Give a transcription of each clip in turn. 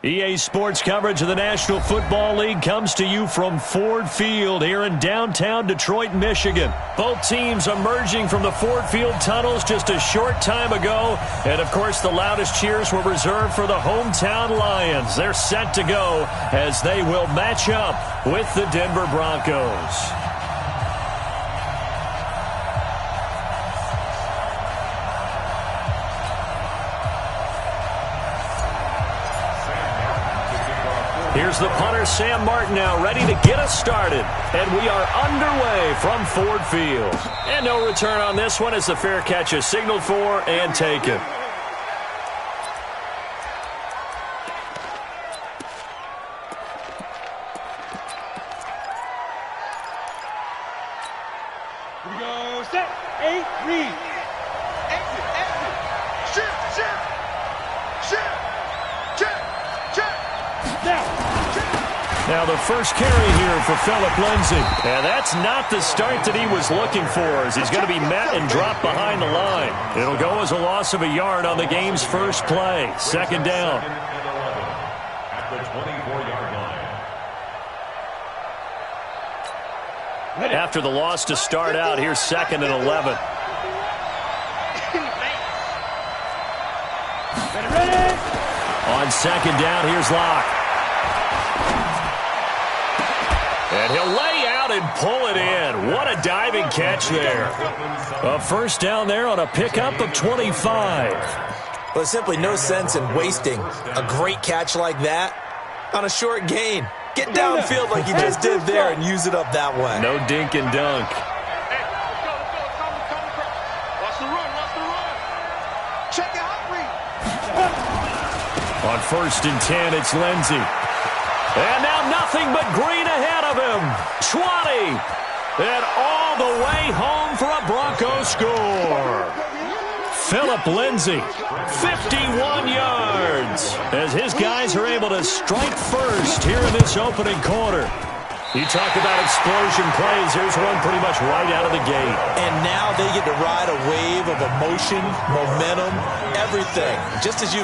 EA Sports coverage of the National Football League comes to you from Ford Field here in downtown Detroit, Michigan. Both teams emerging from the Ford Field tunnels just a short time ago. And, of course, the loudest cheers were reserved for the hometown Lions. They're set to go as they will match up with the Denver Broncos. Here's the punter, Sam Martin, now ready to get us started. And we are underway from Ford Field. And no return on this one as the fair catch is signaled for and taken. Here we go, set, 8, read. Exit, shift, check. Now the first carry here for Philip Lindsay. And that's not the start that he was looking for, as he's going to be met and dropped behind the line. It'll go as a loss of a yard on the game's first play. Second down. At the 24-yard line. After the loss to start out, here's second and 11. On second down, here's Locke. And he'll lay out and pull it in. What a diving catch there. A first down there on a pickup of 25. Well, there's simply no sense in wasting a great catch like that on a short gain. Get downfield like you just did there and use it up that way. No dink and dunk. Hey, let's go. Watch the run. Check out, read. On first and 10, it's Lindsay. And now nothing but green ahead of him. 20. And all the way home for a Bronco score. Philip Lindsay, 51 yards, as his guys are able to strike first here in this opening quarter. You talk about explosion plays. Here's one pretty much right out of the gate. And now they get to ride a wave of emotion, momentum, everything. Just as you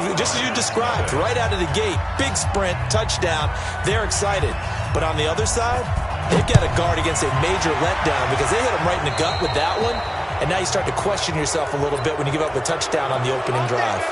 described, right out of the gate. Big sprint, touchdown. They're excited. But on the other side, they've got to guard against a major letdown because they hit them right in the gut with that one. And now you start to question yourself a little bit when you give up a touchdown on the opening drive.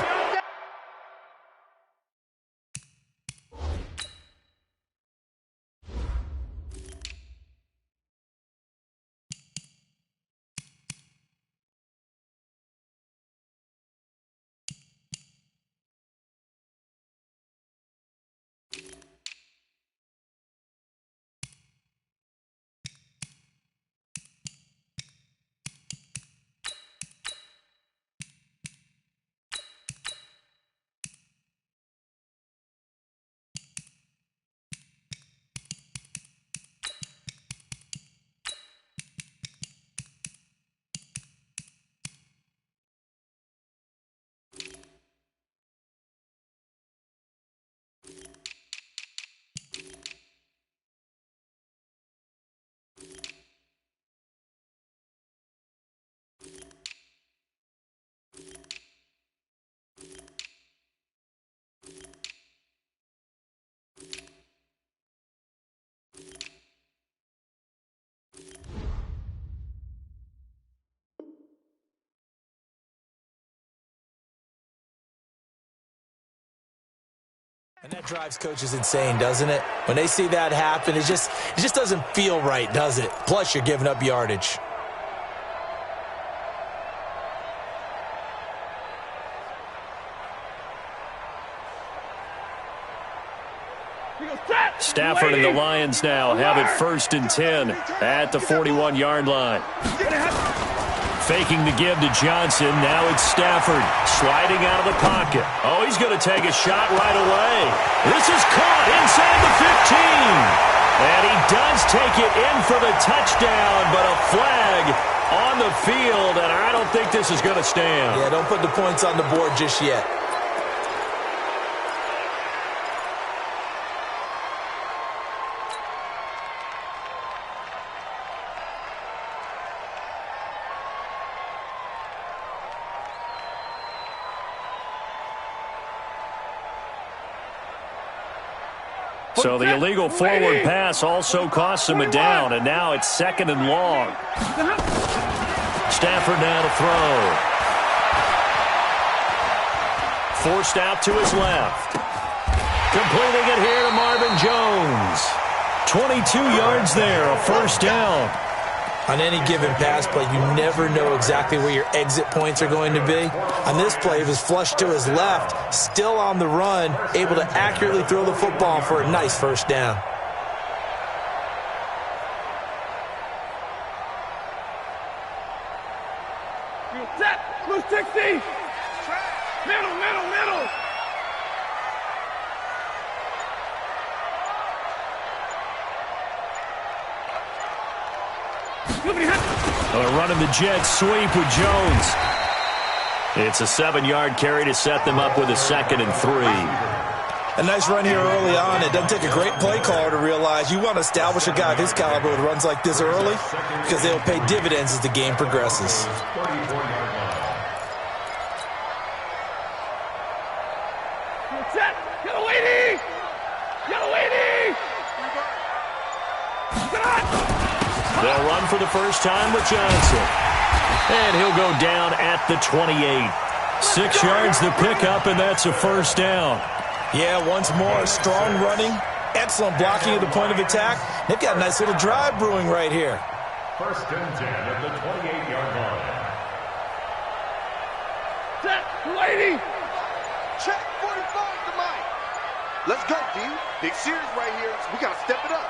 And that drives coaches insane, doesn't it? When they see that happen, it just doesn't feel right, does it? Plus, you're giving up yardage. Stafford and the Lions now have it first and 10 at the 41-yard line. Faking the give to Johnson. Now it's Stafford sliding out of the pocket. Oh, he's going to take a shot right away. This is caught inside the 15. And he does take it in for the touchdown, but a flag on the field, and I don't think this is going to stand. Yeah, don't put the points on the board just yet. So the illegal forward pass also costs him a down, and now it's 2nd and long. Stafford now to throw. Forced out to his left. Completing it here to Marvin Jones. 22 yards there, a first down. On any given pass play, you never know exactly where your exit points are going to be. On this play, it was flushed to his left, still on the run, able to accurately throw the football for a nice first down. Set, blue 60. Middle. They're running the jet sweep with Jones. It's a 7-yard carry to set them up with a 2nd and 3. A nice run here early on. It doesn't take a great play caller to realize you want to establish a guy of his caliber with runs like this early because they'll pay dividends as the game progresses. Set, yellow lady. They'll run for the first time with Johnson. And he'll go down at the 28. 6 yards the pickup, and that's a first down. Yeah, once more, strong running, excellent blocking at the point of attack. They've got a nice little drive brewing right here. 1st and 10 at the 28-yard line. Set, lady. Check 45 to Mike. Let's go, D. Big series right here. So we got to step it up.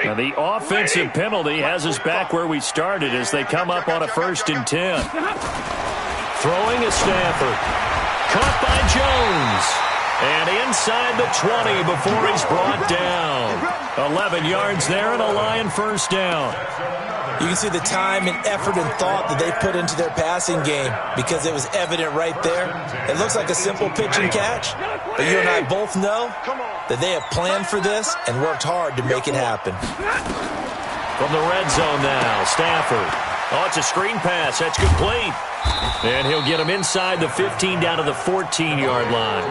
Now the offensive penalty has us back where we started as they come up on a 1st and 10. Throwing a Stafford. Caught by Jones. And inside the 20 before he's brought down. 11 yards there and a Lion first down. You can see the time and effort and thought that they put into their passing game because it was evident right there. It looks like a simple pitch and catch, but you and I both know that they have planned for this and worked hard to make it happen. From the red zone now, Stafford. Oh, it's a screen pass. That's complete. And he'll get him inside the 15 down to the 14-yard line.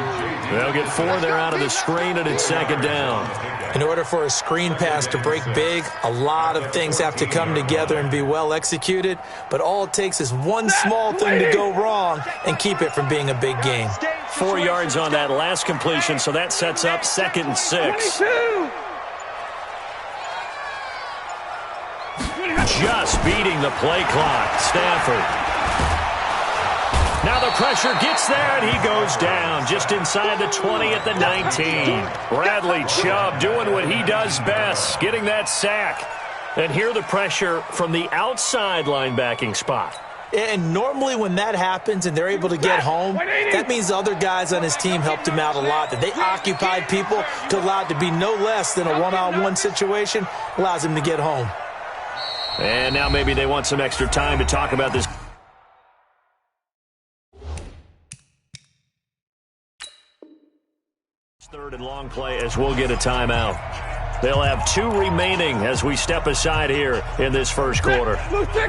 They'll get 4 there out of the screen, and it's 2nd down. In order for a screen pass to break big, a lot of things have to come together and be well executed, but all it takes is one small thing to go wrong and keep it from being a big game. 4 yards on that last completion, so that sets up 2nd and 6. Just beating the play clock. Stafford. Now the pressure gets there, and he goes down just inside the 20 at the 19. Bradley Chubb doing what he does best, getting that sack. And here the pressure from the outside linebacking spot. And normally when that happens and they're able to get home, that means the other guys on his team helped him out a lot. That they occupied people to allow it to be no less than a one-on-one situation, allows him to get home. And now maybe they want some extra time to talk about this. Third and long play as we'll get a timeout. They'll have 2 remaining as we step aside here in this first quarter. Blue 60.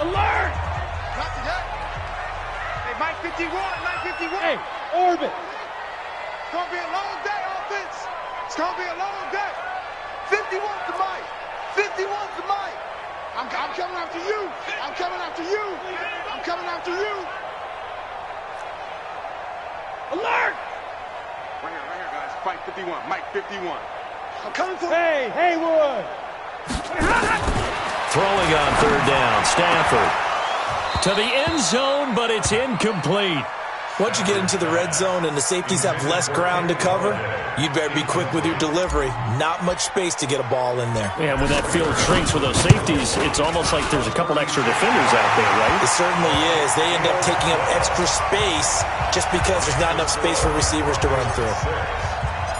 Alert. Not today. Hey, Mike 51, Mike 51. Hey, orbit. It's going to be a long day, offense. It's going to be a long day. 51 to Mike. 51 to Mike. I'm coming after you. I'm coming after you. I'm coming after you. Alert. Right here, guys. Mike 51. Mike 51. I'm coming for Hey, Haywood. Throwing on 3rd down. Stafford to the end zone, but it's incomplete. Once you get into the red zone and the safeties have less ground to cover, you'd better be quick with your delivery. Not much space to get a ball in there. And when that field shrinks with those safeties, it's almost like there's a couple extra defenders out there, right? It certainly is. They end up taking up extra space just because there's not enough space for receivers to run through.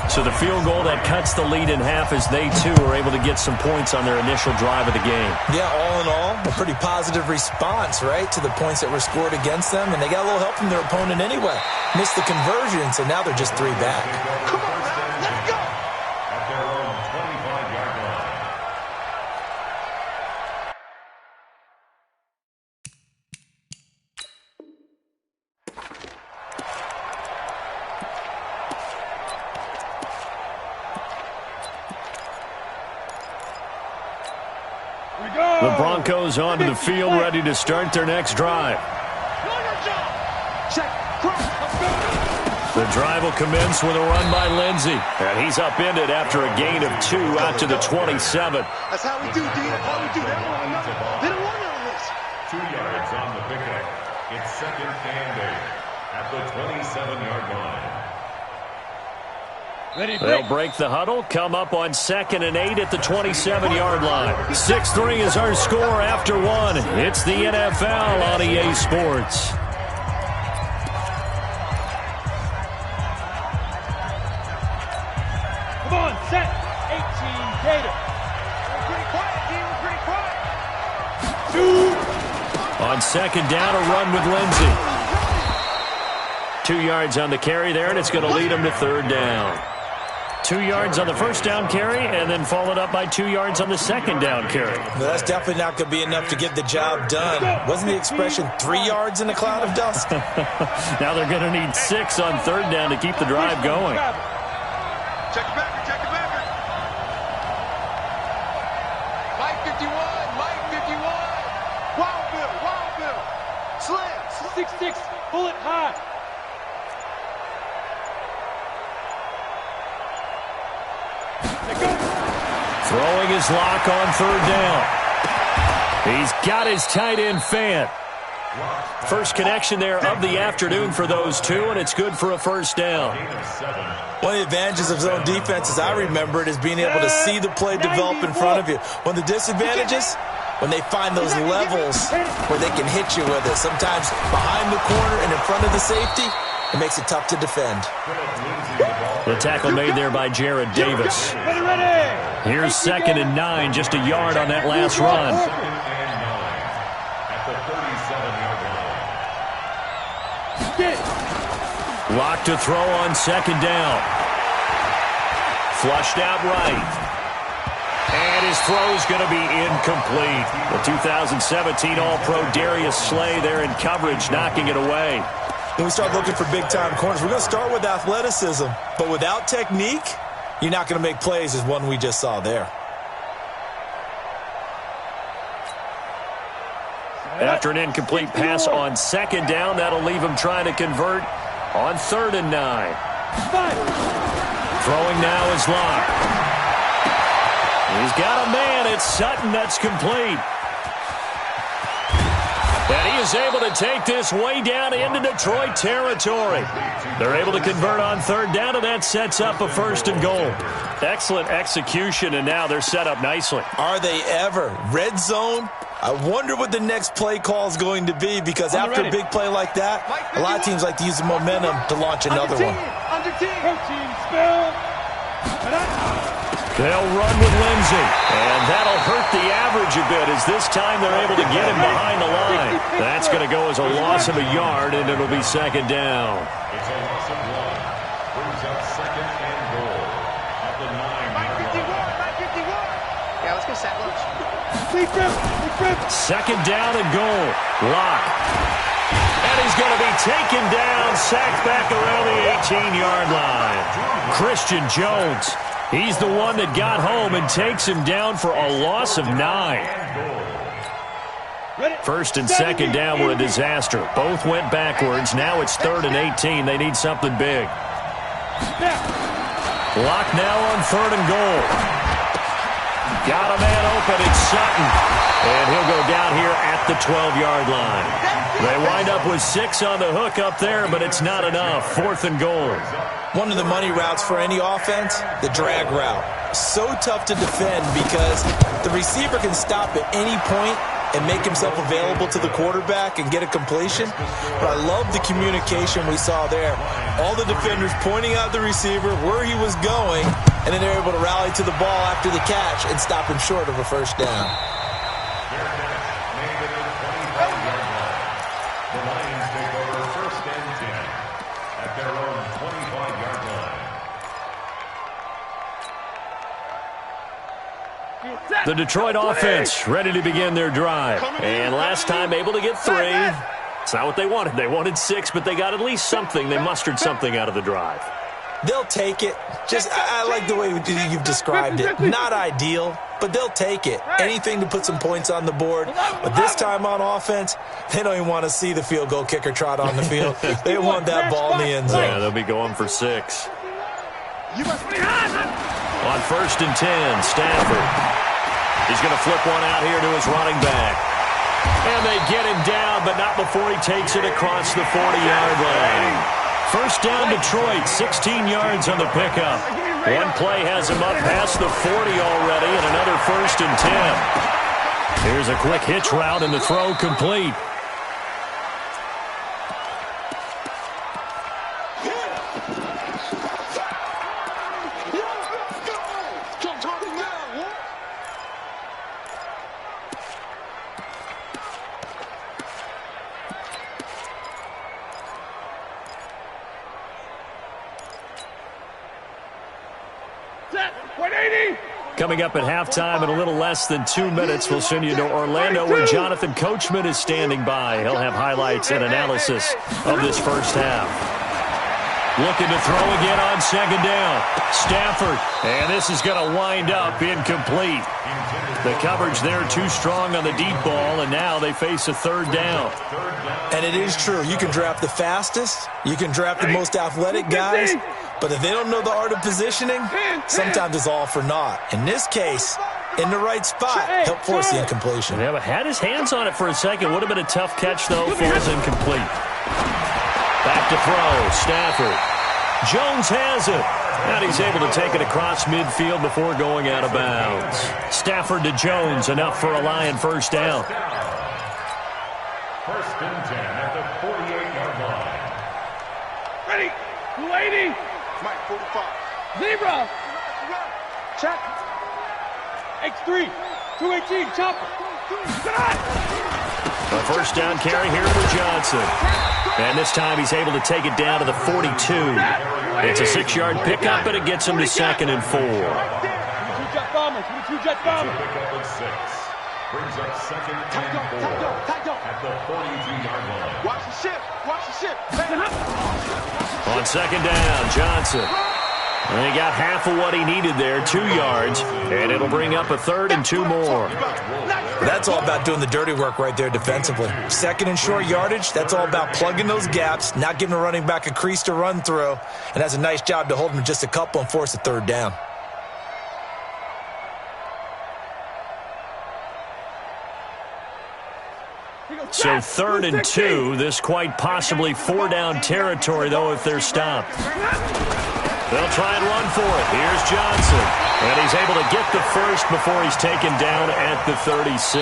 So the field goal that cuts the lead in half as they, too, are able to get some points on their initial drive of the game. Yeah, all in all, a pretty positive response, right, to the points that were scored against them. And they got a little help from their opponent anyway. Missed the conversion, so now they're just 3 back. Come on, man. Let's go. At their own 25-yard line. The Broncos onto the field, ready to start their next drive. Check. The drive will commence with a run by Lindsey. And he's upended after a gain of 2 out to the 27. That's how we do, D. That's how we do. They don't want none of this. 2 yards on the pickup. It's 2nd and 8 at the 27-yard line. They'll break the huddle, come up on 2nd and 8 at the 27-yard line. 6-3 is our score after 1. It's the NFL on EA Sports. Come on, set. 18, Gator. We're pretty quiet, D. We're pretty quiet. 2. On 2nd down, a run with Lindsey. 2 yards on the carry there, and it's going to lead them to 3rd down. 2 yards on the 1st down carry, and then followed up by 2 yards on the 2nd down carry. No, that's definitely not going to be enough to get the job done. Wasn't the expression 3 yards in a cloud of dust? Now they're going to need 6 on 3rd down to keep the drive going. Check it back. Check it back. Mike 51. Mike 51. Wild Bill. Wild Bill. Slam. 6-6. Pull it high. Throwing his lock on 3rd down. He's got his tight end fan. First connection there of the afternoon for those two, and it's good for a 1st down. One of the advantages of zone defense, as I remember it, is being able to see the play develop in front of you. One of the disadvantages, when they find those levels where they can hit you with it, sometimes behind the corner and in front of the safety, it makes it tough to defend. The tackle made there by Jared Davis. Here's 2nd and 9, just a yard on that last run. 2nd and 9 at the 37-yard line. Lock to throw on 2nd down. Flushed out right. And his throw's going to be incomplete. The 2017 All-Pro Darius Slay there in coverage, knocking it away. When we start looking for big-time corners, we're going to start with athleticism. But without technique, you're not going to make plays as one we just saw there. After an incomplete pass on 2nd down, that'll leave him trying to convert on 3rd and 9. Throwing now is Locke. He's got a man. It's Sutton. That's complete. And he is able to take this way down into Detroit territory. They're able to convert on 3rd down, and that sets up a 1st and goal. Excellent execution, and now they're set up nicely. Are they ever? Red zone? I wonder what the next play call is going to be, because after a big play like that, a lot of teams like to use the momentum to launch another one. Under team. Protein spill. They'll run with Lindsey, and that'll hurt the average a bit as this time they're able to get him behind the line. That's going to go as a loss of a yard, and it'll be 2nd down. It's a loss of 1. Brings up 2nd and goal at the 9-yard line. 51. Yeah, let's go sack lunch. 2nd down and goal. Lock. And he's going to be taken down, sacked back around the 18-yard line. Christian Jones. He's the one that got home and takes him down for a loss of 9. 1st and 2nd down were a disaster. Both went backwards. Now it's 3rd and 18. They need something big. Lock now on 3rd and goal. Got a man open. It's Sutton. And he'll go down here at the 12-yard line. They wind up with 6 on the hook up there, but it's not enough. 4th and goal. One of the money routes for any offense, the drag route. So tough to defend because the receiver can stop at any point and make himself available to the quarterback and get a completion. But I love the communication we saw there. All the defenders pointing out the receiver, where he was going, and then they're able to rally to the ball after the catch and stop him short of a first down. The Lions take over 1st and 10 at their own 25-yard line. The Detroit offense ready to begin their drive. And last time able to get 3. It's not what they wanted. They wanted 6, but they got at least something. They mustered something out of the drive. They'll take it. I like the way you've described it. Not ideal, but they'll take it. Anything to put some points on the board. But this time on offense, they don't even want to see the field goal kicker trot on the field. They want that ball in the end zone. Yeah, they'll be going for 6. On 1st and 10, Stafford. He's going to flip one out here to his running back. And they get him down, but not before he takes it across the 40-yard line. First down, Detroit, 16 yards on the pickup. One play has him up past the 40 already, and another 1st and 10. Here's a quick hitch route, and the throw complete. Coming up at halftime in a little less than 2 minutes, we'll send you to Orlando where Jonathan Coachman is standing by. He'll have highlights and analysis of this first half. Looking to throw again on 2nd down. Stafford, and this is going to wind up incomplete. The coverage there too strong on the deep ball, and now they face a 3rd down. And it is true. You can draft the fastest. You can draft the most athletic guys. But if they don't know the art of positioning, sometimes it's all for naught. In this case, in the right spot, help force the incompletion. Yeah, but had his hands on it for a second. Would have been a tough catch, though, falls incomplete. Back to throw, Stafford. Jones has it. And he's able to take it across midfield before going out of bounds. Stafford to Jones, enough for a Lion first down. 1st and 10 at the 48-yard line. Ready. 280. Mike, 45. Zebra. Check. X3. 218. Chopper. A first down carry here for Johnson. And this time he's able to take it down to the 42. It's a 6-yard pickup, and it gets him to 2nd and 4. 2 jet bombers. 2 jet bombers. Pickup of 6. Brings up 2nd and 4 at the 42-yard line. Watch the ship. Watch the ship. On 2nd down, Johnson. And he got half of what he needed there, 2 yards, and it'll bring up a 3rd and 2 more. That's all about doing the dirty work right there defensively. 2nd and short yardage, that's all about plugging those gaps, not giving a running back a crease to run through, and that's a nice job to hold him to just a couple and force a 3rd down. So 3rd and 2, this quite possibly 4-down territory, though, if they're stopped. They'll try and run for it. Here's Johnson. And he's able to get the first before he's taken down at the 36.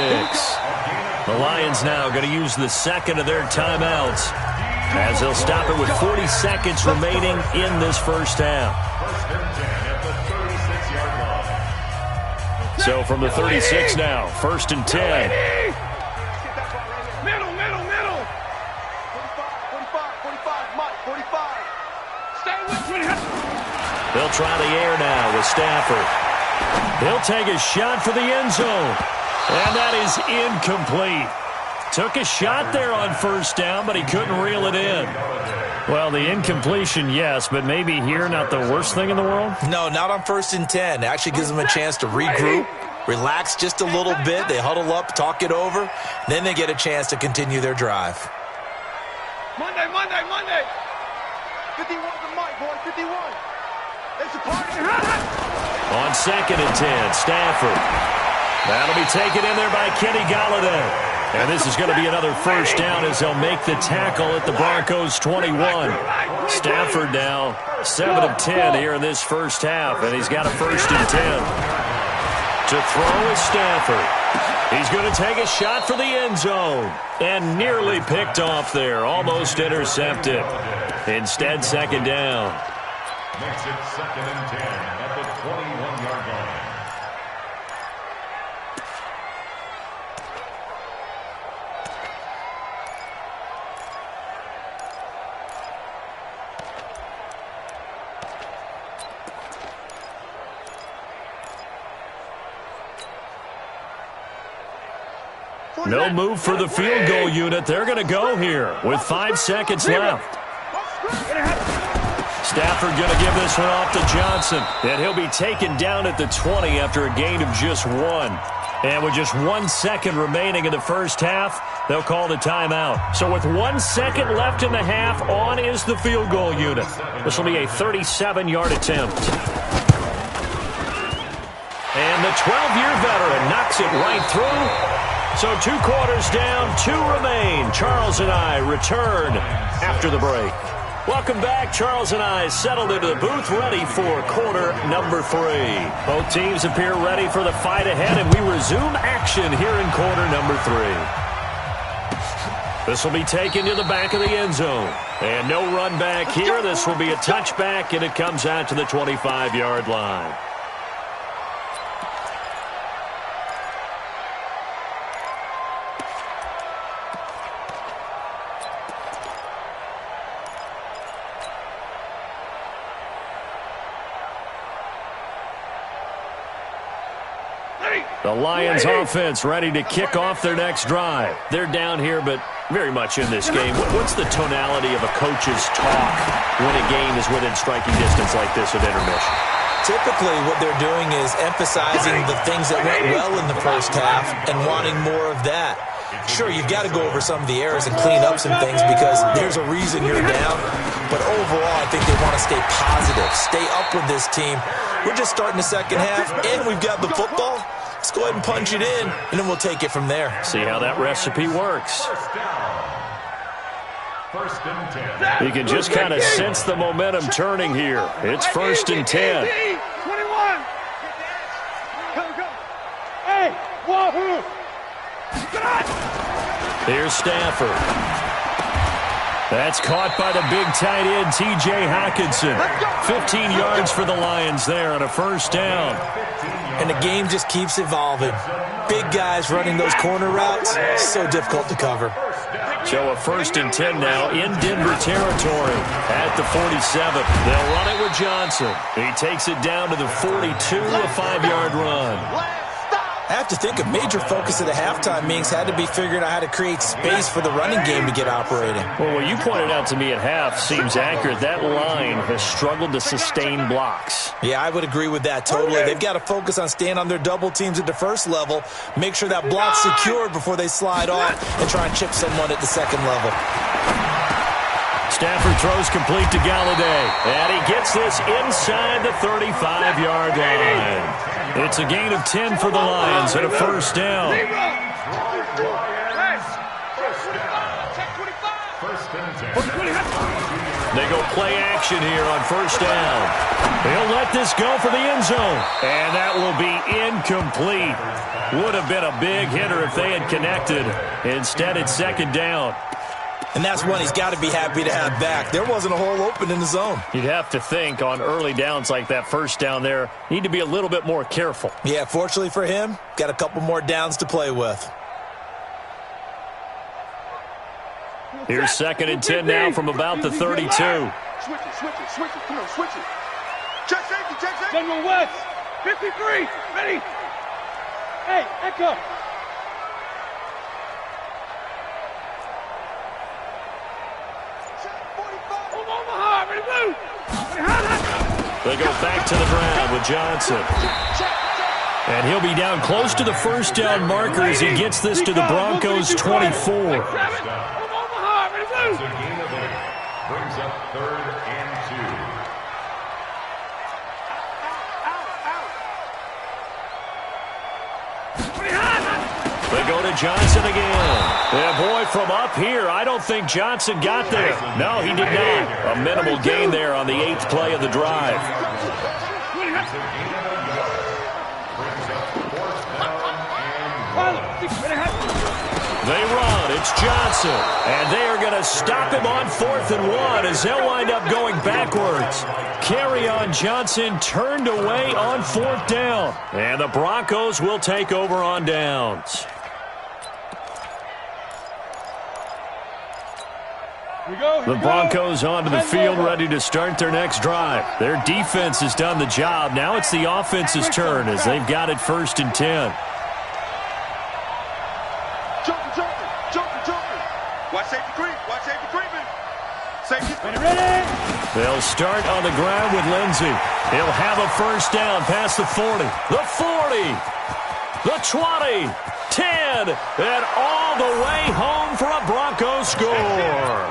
The Lions now going to use the 2nd of their timeouts as they'll stop it with 40 seconds remaining in this first half. So from the 36 now, 1st and 10. Middle. 45, Mike, 45. Stay with me. They'll try the air now with Stafford. He'll take a shot for the end zone. And that is incomplete. Took a shot there on 1st down, but he couldn't reel it in. Well, the incompletion, yes, but maybe here not the worst thing in the world? No, not on 1st and 10. It actually gives them a chance to regroup, relax just a little bit. They huddle up, talk it over. Then they get a chance to continue their drive. Monday. 51 to Mike, boy, 51. It's a party. On 2nd and 10, Stafford. That'll be taken in there by Kenny Golladay. And this is going to be another first down as they'll make the tackle at the Broncos 21. Stafford now 7 of 10 here in this first half, and he's got a 1st and 10. To throw is Stafford. He's going to take a shot for the end zone. And nearly picked off there. Almost intercepted. Instead, second down. Makes it 2nd and 10 at the 21-yard line. No move for the field goal unit. They're going to go here with 5 seconds left. Stafford going to give this one off to Johnson. And he'll be taken down at the 20 after a gain of just 1. And with just 1 second remaining in the first half, they'll call the timeout. So with 1 second left in the half, on is the field goal unit. This will be a 37-yard attempt. And the 12-year veteran knocks it right through. So 2 quarters down, 2 remain. Charles and I return after the break. Welcome back. Charles and I settled into the booth ready for quarter number 3. Both teams appear ready for the fight ahead, and we resume action here in quarter number 3. This will be taken to the back of the end zone. And no run back here. This will be a touchback, and it comes out to the 25-yard line. The Lions offense ready to kick off their next drive. They're down here, but very much in this game. What's the tonality of a coach's talk when a game is within striking distance like this at intermission? Typically, what they're doing is emphasizing the things that went well in the first half and wanting more of that. Sure, you've got to go over some of the errors and clean up some things because there's a reason you're down. But overall, I think they want to stay positive, stay up with this team. We're just starting the second half, and we've got the football. Let's go ahead and punch it in, and then we'll take it from there. See how that recipe works. First and 10. You can just kind of sense the momentum turning here. It's 1st and 10. 21. Come. Hey, wahoo. Here's Stafford. That's caught by the big tight end, T.J. Hockenson. 15 yards for the Lions there on a first down. And the game just keeps evolving. Big guys running those corner routes, so difficult to cover. So a 1st and 10 now in Denver territory at the 47. They'll run it with Johnson. He takes it down to the 42, a 5-yard run. I have to think a major focus of the halftime meetings had to be figuring out how to create space for the running game to get operating. Well, what you pointed out to me at half seems accurate. That line has struggled to sustain blocks. Yeah, I would agree with that totally. They've got to focus on staying on their double teams at the first level, make sure that block's secured before they slide off, and try and chip someone at the second level. Stafford throws complete to Galladay, and he gets this inside the 35-yard line. It's a gain of 10 for the Lions and a first down. They go play action here on first down. He'll let this go for the end zone, and that will be incomplete. Would have been a big hitter if they had connected. Instead, it's second down. And that's one he's got to be happy to have back. There wasn't a hole open in the zone. You'd have to think on early downs like that first down there, need to be a little bit more careful. Yeah, fortunately for him, got a couple more downs to play with. Here's 2nd and 10 now from about the 32. Switch it. Come on, switch it. Check safety. General West, 53, ready. Hey, Echo. They go back to the ground with Johnson. And he'll be down close to the first down marker as he gets this to the Broncos' 24. It's a gain of 8. Brings up 3rd and 2. They go to Johnson again. Yeah, boy, from up here, I don't think Johnson got there. No, he did not. A minimal gain there on the 8th play of the drive. They run. It's Johnson. And they are going to stop him on 4th and 1 as they'll wind up going backwards. Carry on Johnson turned away on 4th down. And the Broncos will take over on downs. The Broncos onto the field ready to start their next drive. Their defense has done the job. Now it's the offense's turn as they've got it 1st and 10. Watch safety creep. Watch safety creeping. Safety Ready? They'll start on the ground with Lindsey. He'll have a 1st down past the 40. The 40. The 20. 10. And all the way home for a Broncos score.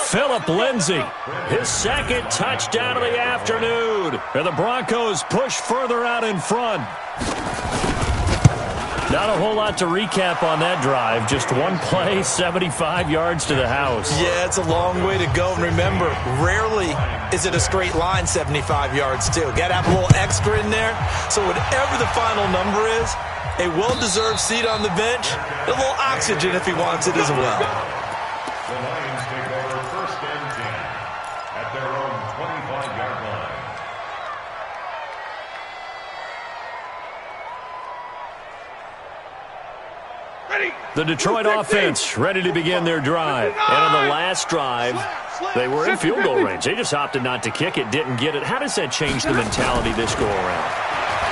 Phillip Lindsay, his 2nd touchdown of the afternoon. And the Broncos push further out in front. Not a whole lot to recap on that drive. Just one play, 75 yards to the house. Yeah, it's a long way to go. And remember, rarely is it a straight line 75 yards, too. Got to have a little extra in there. So whatever the final number is, a well-deserved seat on the bench, a little oxygen if he wants it as well. The Lions take over 1st and 10 at their own 25-yard line. The Detroit offense ready to begin their drive. And on the last drive, they were in field goal range. They just opted not to kick it, didn't get it. How does that change the mentality this go-around?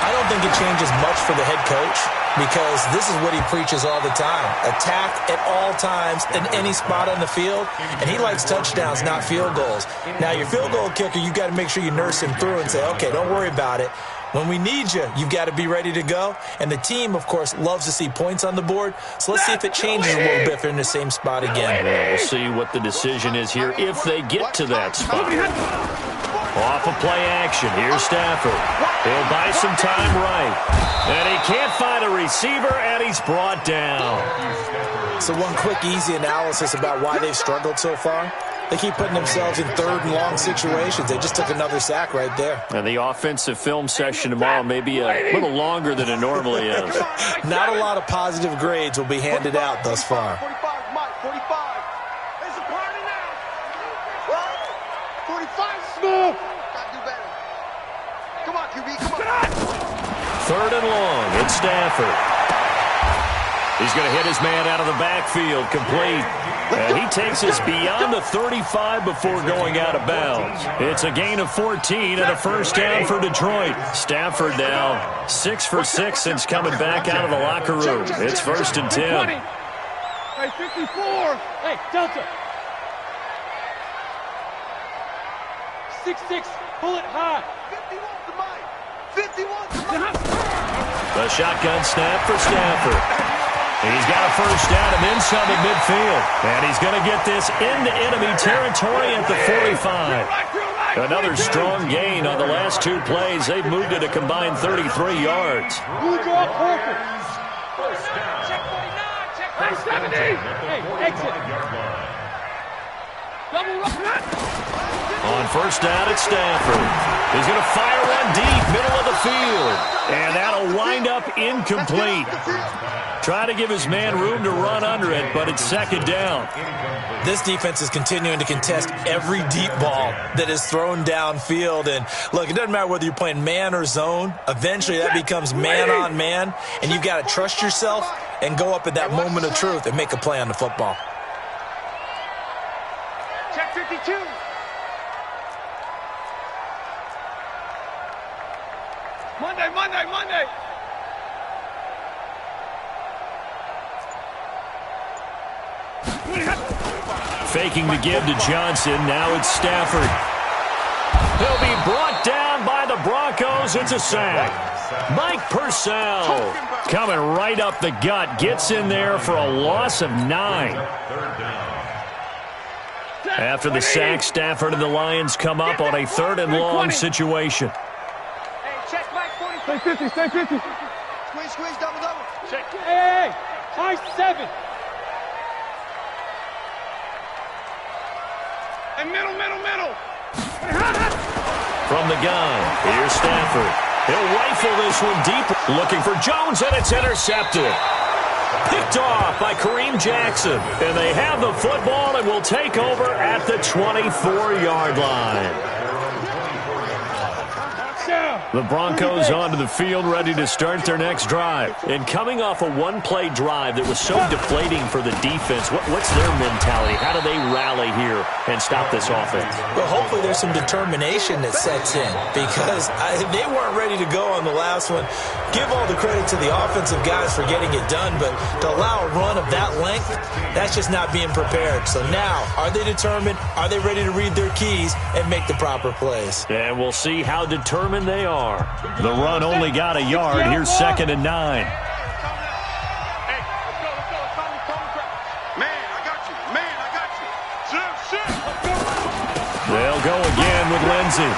I don't think it changes much for the head coach because this is what he preaches all the time. Attack at all times in any spot on the field, and he likes touchdowns, not field goals. Now, your field goal kicker, you got to make sure you nurse him through and say, okay, don't worry about it. When we need you, you've got to be ready to go. And the team, of course, loves to see points on the board. So let's see if it changes a little bit if they're in the same spot again. Yeah, we'll see what the decision is here if they get to that spot. Off of play action. Here's Stafford. He'll buy some time right. And he can't find a receiver, and he's brought down. So one quick, easy analysis about why they've struggled so far. They keep putting themselves in 3rd and long situations. They just took another sack right there. And the offensive film session tomorrow may be a little longer than it normally is. Not a lot of positive grades will be handed out thus far. 45, Mike, 45. It's a party now. What? 45 smooth. Gotta do better. Come on, QB, come on. 3rd and long. It's Stafford. He's going to hit his man out of the backfield, complete. And he takes us beyond the 35 before going out of bounds. It's a gain of 14 and a 1st down for Detroit. Stafford now 6 for 6 since coming back out of the locker room. It's 1st and 10. Hey, 54. Hey, Delta. 6-6. Pull it high. 51 to Mike. 51 to Mike. The shotgun snap for Stafford. He's got a 1st down and then some at midfield. And he's going to get this into enemy territory at the 45. Another strong gain on the last 2 plays. They've moved it a combined 33 yards. Blue draw Parker. Check 49. Check 70. Hey, exit. Double run. On 1st down, it's Stafford. He's going to fire one deep, middle of the field. And that'll wind up incomplete. Try to give his man room to run under it, but it's 2nd down. This defense is continuing to contest every deep ball that is thrown downfield. And, look, it doesn't matter whether you're playing man or zone. Eventually, that becomes man on man. And you've got to trust yourself and go up at that moment of truth and make a play on the football. Check 52. Monday. Faking the give to Johnson. Now it's Stafford. He'll be brought down by the Broncos. It's a sack. Mike Purcell coming right up the gut. Gets in there for a loss of 9. After the sack, Stafford and the Lions come up on a 3rd and long situation. Hey, check Mike 40. Stay 50, stay 50. Squeeze, double. Check. Hey, high 7. And middle. From the gun, here's Stafford. He'll rifle this one deep, looking for Jones, and it's intercepted. Picked off by Kareem Jackson. And they have the football and will take over at the 24-yard line. The Broncos onto the field, ready to start their next drive. And coming off a one-play drive that was so deflating for the defense, what's their mentality? How do they rally here and stop this offense? Well, hopefully there's some determination that sets in because they weren't ready to go on the last one. Give all the credit to the offensive guys for getting it done, but to allow a run of that length, that's just not being prepared. So now, are they determined? Are they ready to read their keys and make the proper plays? And we'll see how determined they are. The run only got a yard. Here's 2nd and 9. Hey, let's go. Man, I got you. They'll go again with Lindsey.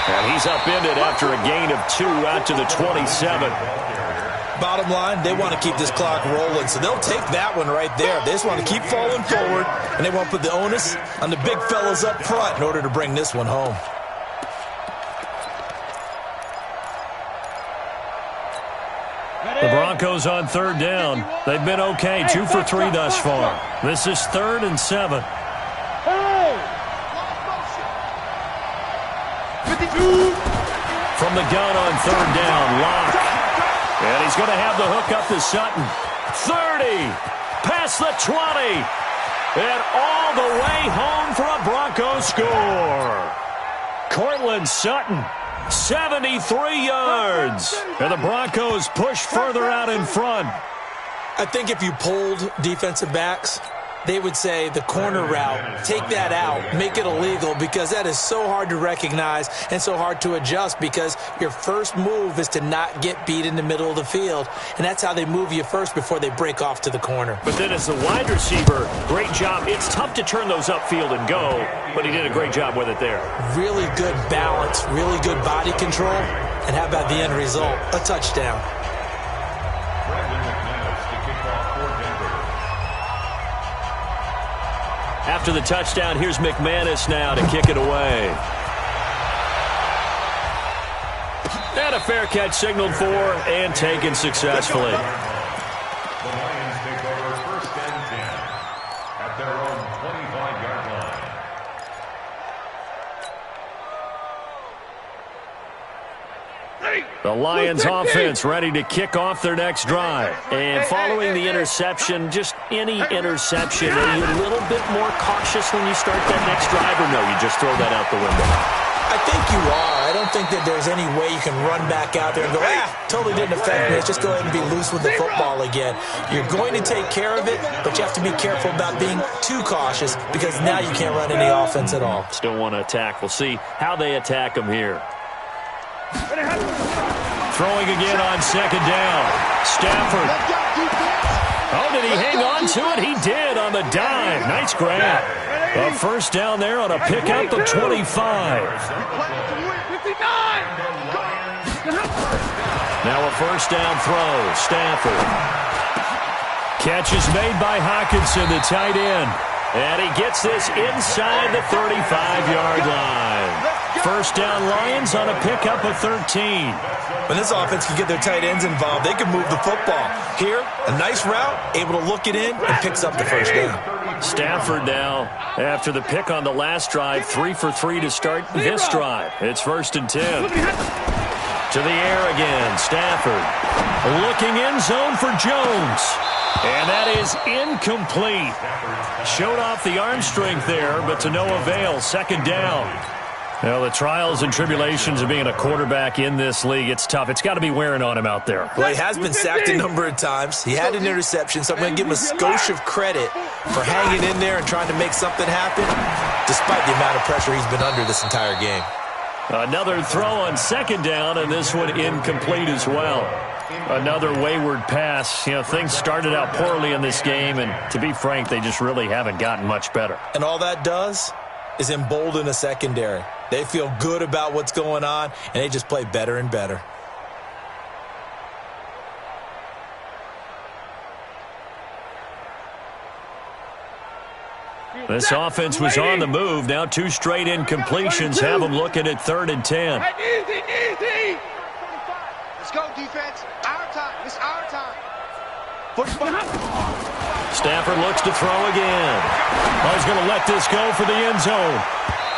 And he's upended after a gain of 2 out to the 27. Bottom line, they want to keep this clock rolling, so they'll take that one right there. They just want to keep falling forward, and they won't put the onus on the big fellas up front in order to bring this one home. The Broncos on 3rd down. They've been okay, 2 for 3 thus far. This is 3rd and 7. From the gun on 3rd down, Locke. And he's going to have the hook up to Sutton. 30, past the 20, and all the way home for a Broncos score. Cortland Sutton, 73 yards. And the Broncos push further out in front. I think if you polled defensive backs, they would say the corner route, take that out, make it illegal, because that is so hard to recognize and so hard to adjust because your first move is to not get beat in the middle of the field, and that's how they move you first before they break off to the corner. But then as the wide receiver, great job. It's tough to turn those upfield and go, but he did a great job with it there. Really good balance, really good body control, and how about the end result? A touchdown. After the touchdown, here's McManus now to kick it away. And a fair catch signaled for and taken successfully. The Lions take over 1st and 10 at their own 25-yard line. The Lions offense ready to kick off their next drive. And following the interception, just any interception, are you a little bit more cautious when you start that next drive, or no, you just throw that out the window? I think you are. I don't think that there's any way you can run back out there and go, totally didn't affect me. Let's just go ahead and be loose with the football again. You're going to take care of it, but you have to be careful about being too cautious because now you can't run any offense at all. Still want to attack. We'll see how they attack them here. Throwing again on 2nd down. Stafford. Oh, did he hang on to it? He did on the dive. Nice grab. A 1st down there on a pickup of 25. Now a 1st down throw. Stafford. Catch is made by Hockenson, the tight end. And he gets this inside the 35-yard line. 1st down Lions on a pickup of 13. When this offense can get their tight ends involved, they can move the football. Here, a nice route, able to look it in, and picks up the 1st down. Stafford now, after the pick on the last drive, 3 for 3 to start this drive. It's 1st and 10. To the air again, Stafford. Looking end zone for Jones. And that is incomplete. Showed off the arm strength there, but to no avail. 2nd down. Well, the trials and tribulations of being a quarterback in this league, it's tough. It's got to be wearing on him out there. Well, he has been sacked a number of times. He had an interception, so I'm going to give him a skosh of credit for hanging in there and trying to make something happen, despite the amount of pressure he's been under this entire game. Another throw on 2nd down, and this one incomplete as well. Another wayward pass. You know, things started out poorly in this game, and to be frank, they just really haven't gotten much better. And all that does is embolden a secondary. They feel good about what's going on, and they just play better and better. This offense was on the move. Now 2 straight incompletions have them looking at 3rd and 10. Easy. Let's go, defense. Our time. It's our time. Stafford looks to throw again. Oh, he's going to let this go for the end zone.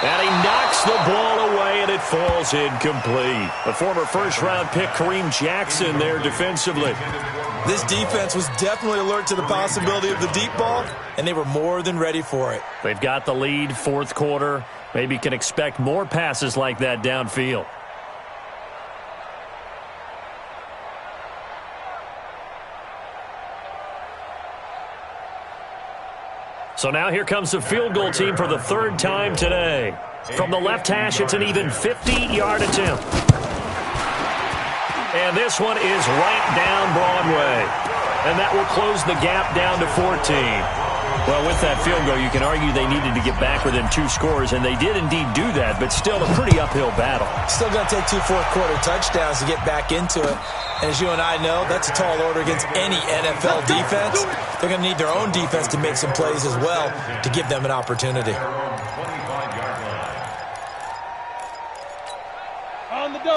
And he knocks the ball away, and it falls incomplete. The former first-round pick, Kareem Jackson, there defensively. This defense was definitely alert to the possibility of the deep ball, and they were more than ready for it. They've got the lead, fourth quarter. Maybe can expect more passes like that downfield. So now here comes the field goal team for the third time today. From the left hash, it's an even 50-yard attempt. And this one is right down Broadway. And that will close the gap down to 14. Well, with that field goal, you can argue they needed to get back within 2 scores, and they did indeed do that, but still a pretty uphill battle. Still going to take 2 fourth-quarter touchdowns to get back into it. As you and I know, that's a tall order against any NFL defense. They're going to need their own defense to make some plays as well to give them an opportunity.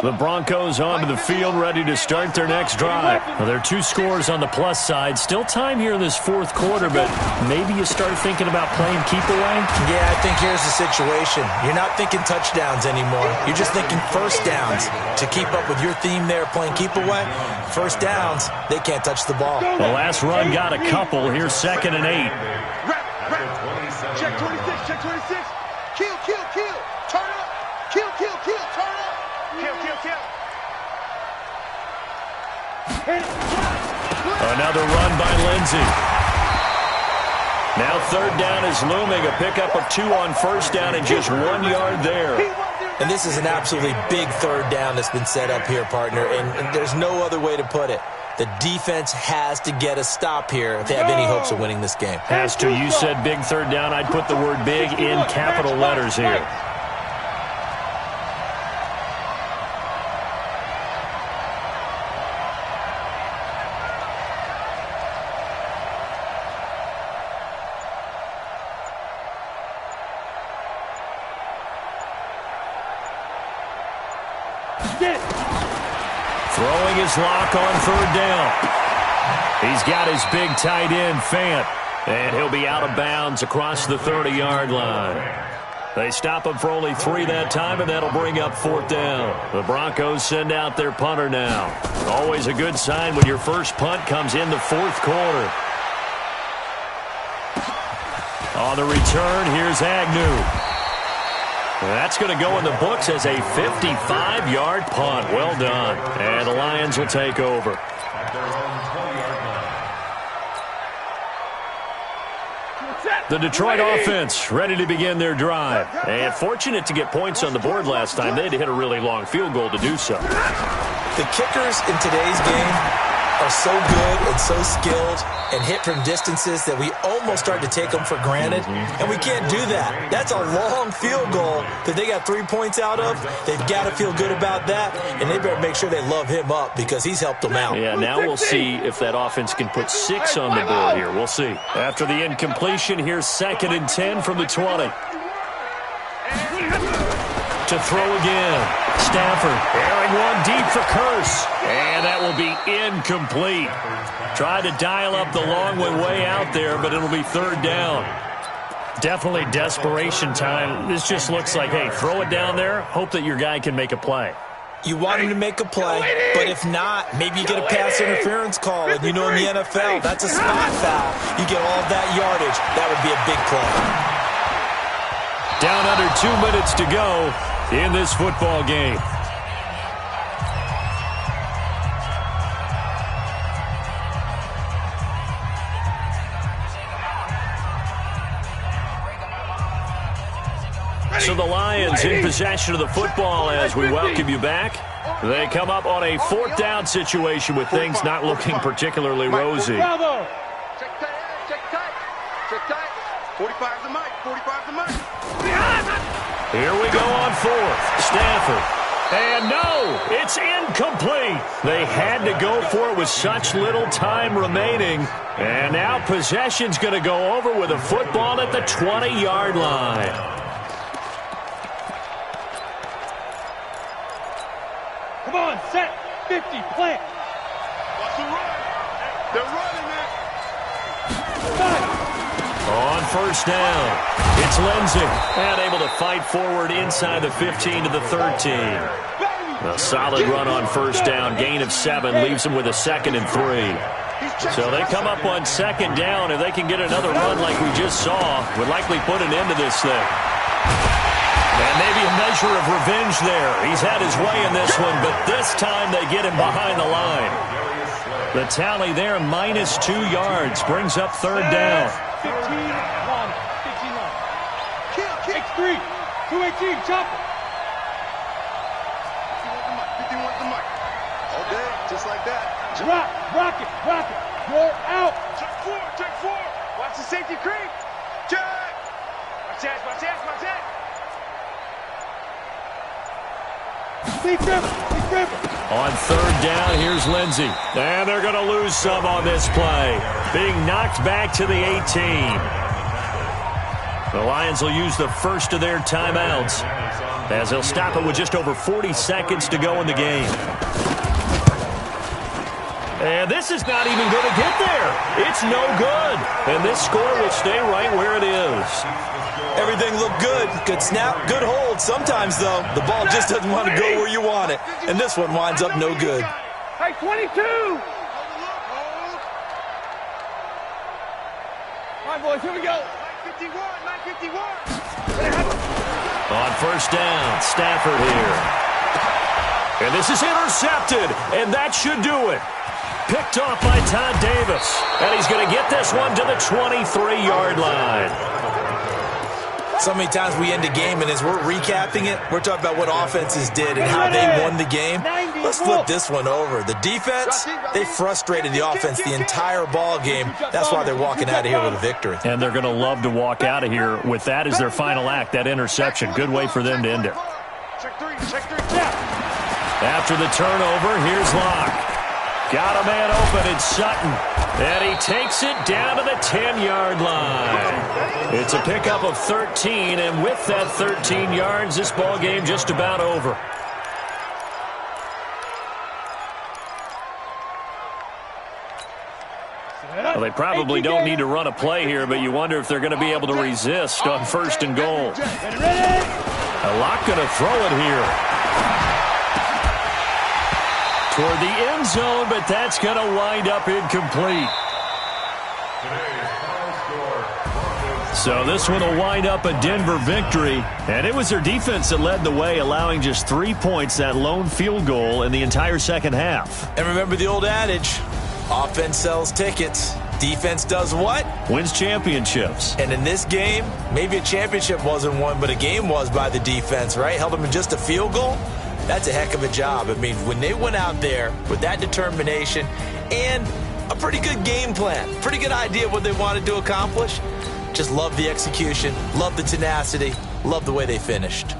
The Broncos onto the field, ready to start their next drive. Well, there are 2 scores on the plus side. Still time here in this fourth quarter, but maybe you start thinking about playing keep away? Yeah, I think here's the situation. You're not thinking touchdowns anymore. You're just thinking first downs. To keep up with your theme there, playing keep away, first downs, they can't touch the ball. The last run got a couple. Here's 2nd and 8. Check 26, check 26. Kill, kill, kill. Turn up. Kill, kill, kill. Turn up. Kill, kill, kill. Another run by Lindsey. Now 3rd down is looming. A pickup of 2 on first down and just 1 yard there. And this is an absolutely big 3rd down that's been set up here, partner, and there's no other way to put it. The defense has to get a stop here if they have any hopes of winning this game. Has to. You said big 3rd down. I'd put the word big in capital letters here. Throwing his lock on 3rd down. He's got his big tight end, Fant, and he'll be out of bounds across the 30-yard line. They stop him for only 3 that time, and that'll bring up 4th down. The Broncos send out their punter now. Always a good sign when your first punt comes in the 4th quarter. On the return, here's Agnew. That's going to go in the books as a 55-yard punt. Well done. And the Lions will take over. The Detroit offense ready to begin their drive. And fortunate to get points on the board last time. They had to hit a really long field goal to do so. The kickers in today's game are so good and so skilled and hit from distances that we almost start to take them for granted. And we can't do that. That's a long field goal that they got 3 points out of. They've got to feel good about that, and they better make sure they love him up because he's helped them out. Yeah, now we'll see if that offense can put 6 on the board here. We'll see. After the incompletion, here's 2nd and 10 from the 20. To throw again. Stafford airing one deep for Curse. And that will be incomplete. Tried to dial up the long one way out there, but it'll be 3rd down. Definitely desperation time. This just looks like, hey, throw it down there, hope that your guy can make a play. You want him to make a play, but if not, maybe you get a pass interference call. And you know in the NFL, that's a spot foul. You get all of that yardage. That would be a big play. Down under 2 minutes to go in this football game. So the Lions in possession of the football as we welcome you back. They come up on a 4th down situation with things not looking particularly rosy. Check tight, check tight, check tight. 45's the mic, 45's the mic. Here we go on 4th. Stafford. And no, it's incomplete. They had to go for it with such little time remaining. And now possession's going to go over with a football at the 20-yard line. Come on, set, 50, plant. What's the run? They're running it. On first down, it's Lindsey. And able to fight forward inside the 15 to the 13. A solid run on first down. Gain of 7 leaves him with a 2nd and 3. So they come up on 2nd down. If they can get another run like we just saw, would likely put an end to this thing. And maybe a measure of revenge there. He's had his way in this one, but this time they get him behind the line. The tally there, -2 yards, brings up 3rd down. 15-1. 15-1. X3. 218. Chop it. 51 the mic. All day, just like that. Rock it. You're out. Check 4. Watch the safety creep. Check. Watch that. Stay cripple. On 3rd down, here's Lindsey. And they're going to lose some on this play. Being knocked back to the 18. The Lions will use the first of their timeouts, as they'll stop it with just over 40 seconds to go in the game. And this is not even going to get there. It's no good. And this score will stay right where it is. Everything looked good. Good snap, good hold. Sometimes, though, the ball just doesn't want to go where you want it. And this one winds up no good. Hey, 22. All right, boys, here we go. 951. On first down, Stafford here. And this is intercepted, and that should do it. Picked off by Todd Davis. And he's going to get this one to the 23-yard line. So many times we end a game, and as we're recapping it, we're talking about what offenses did and how they won the game. Let's flip this one over. The defense, they frustrated the offense the entire ball game. That's why they're walking out of here with a victory. And they're going to love to walk out of here with that as their final act, that interception. Good way for them to end it. Check 3. After the turnover, here's Locke. Got a man open, it's Sutton. And he takes it down to the 10-yard line. It's a pickup of 13, and with that 13 yards, this ball game just about over. Well, they probably don't need to run a play here, but you wonder if they're going to be able to resist on 1st and goal. Locke going to throw it here toward the end zone, but that's going to wind up incomplete. So this one will wind up a Denver victory, and it was their defense that led the way, allowing just 3 points, that lone field goal in the entire second half. And remember the old adage, offense sells tickets. Defense does what? Wins championships. And in this game, maybe a championship wasn't won, but a game was by the defense, right? Held them in just a field goal. That's a heck of a job. I mean, when they went out there with that determination and a pretty good game plan, pretty good idea of what they wanted to accomplish, just love the execution, love the tenacity, love the way they finished.